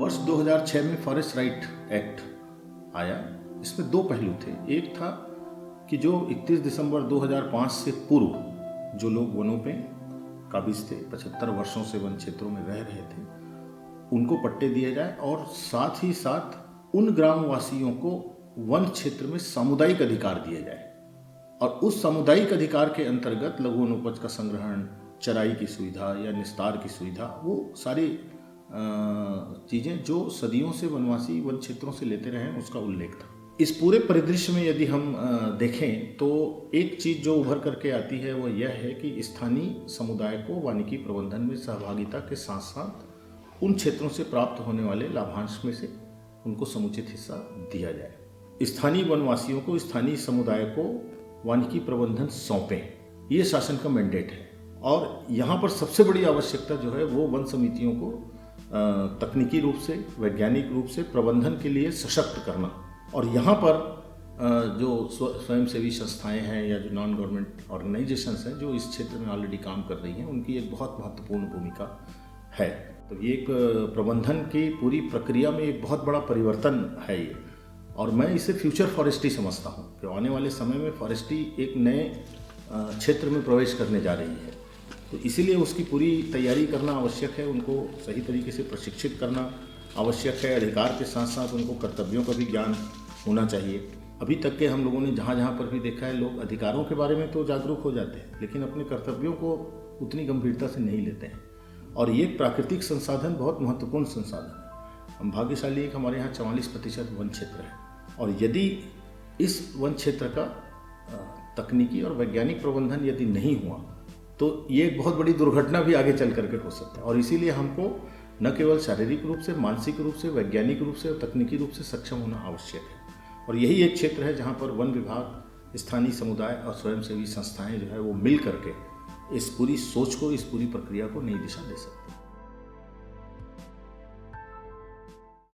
वर्ष 2006 में forest right act आया। इसमें दो पहलू थे। एक था कि जो 31 दिसंबर 2005 से पूर्व जो लोग वनों पे काबिज थे, 75 वर्षों से वन क्षेत्रों में रह रहे थे, उनको पट्टे दिए जाए और साथ ही साथ उन ग्रामवासियों को वन क्षेत्र में सामुदायिक अधिकार दिए जाए। और उस सामुदायिक अधिकार के अंतर्गत लघु वनोपज का संग्रहण, चराई की सुविधा या निस्तार की सुविधा, वो सारी चीज़ें जो सदियों से वनवासी वन क्षेत्रों से लेते रहे हैं, उसका उल्लेख था। इस पूरे परिदृश्य में यदि हम देखें तो एक चीज़ जो उभर करके आती है वो यह है कि स्थानीय समुदाय को वानिकी प्रबंधन में सहभागिता के साथ साथ उन क्षेत्रों से प्राप्त होने वाले लाभांश में से उनको समुचित हिस्सा दिया जाए। स्थानीय वनवासियों को, स्थानीय समुदाय को वानिकी प्रबंधन सौंपें, ये शासन का मैंडेट है। और यहाँ पर सबसे बड़ी आवश्यकता जो है वो वन समितियों को तकनीकी रूप से, वैज्ञानिक रूप से प्रबंधन के लिए सशक्त करना। और यहाँ पर जो स्वयंसेवी संस्थाएं हैं या जो नॉन गवर्नमेंट ऑर्गेनाइजेशंस हैं जो इस क्षेत्र में ऑलरेडी काम कर रही हैं, उनकी एक बहुत महत्वपूर्ण भूमिका है। तो ये एक प्रबंधन की पूरी प्रक्रिया में एक बहुत बड़ा परिवर्तन है ये। और मैं इसे फ्यूचर फॉरेस्ट्री समझता हूँ कि आने वाले समय में फॉरेस्ट्री एक नए क्षेत्र में प्रवेश करने जा रही है। तो इसीलिए उसकी पूरी तैयारी करना आवश्यक है, उनको सही तरीके से प्रशिक्षित करना आवश्यक है। अधिकार के साथ साथ उनको कर्तव्यों का भी ज्ञान होना चाहिए। अभी तक के हम लोगों ने जहाँ जहाँ पर भी देखा है, लोग अधिकारों के बारे में तो जागरूक हो जाते हैं, लेकिन अपने कर्तव्यों को उतनी गंभीरता से नहीं लेते हैं। और ये प्राकृतिक संसाधन बहुत महत्वपूर्ण संसाधन है। हम भाग्यशाली एक हमारे यहाँ 44% वन क्षेत्र है, और यदि इस वन क्षेत्र का तकनीकी और वैज्ञानिक प्रबंधन यदि नहीं हुआ तो ये एक बहुत बड़ी दुर्घटना भी आगे चल करके हो सकता है। और इसीलिए हमको न केवल शारीरिक रूप से, मानसिक रूप से, वैज्ञानिक रूप से और तकनीकी रूप से सक्षम होना आवश्यक है। और यही एक क्षेत्र है जहाँ पर वन विभाग, स्थानीय समुदाय और स्वयंसेवी संस्थाएं जो है वो मिल करके इस पूरी सोच को, इस पूरी प्रक्रिया को नई दिशा दे सकते हैं।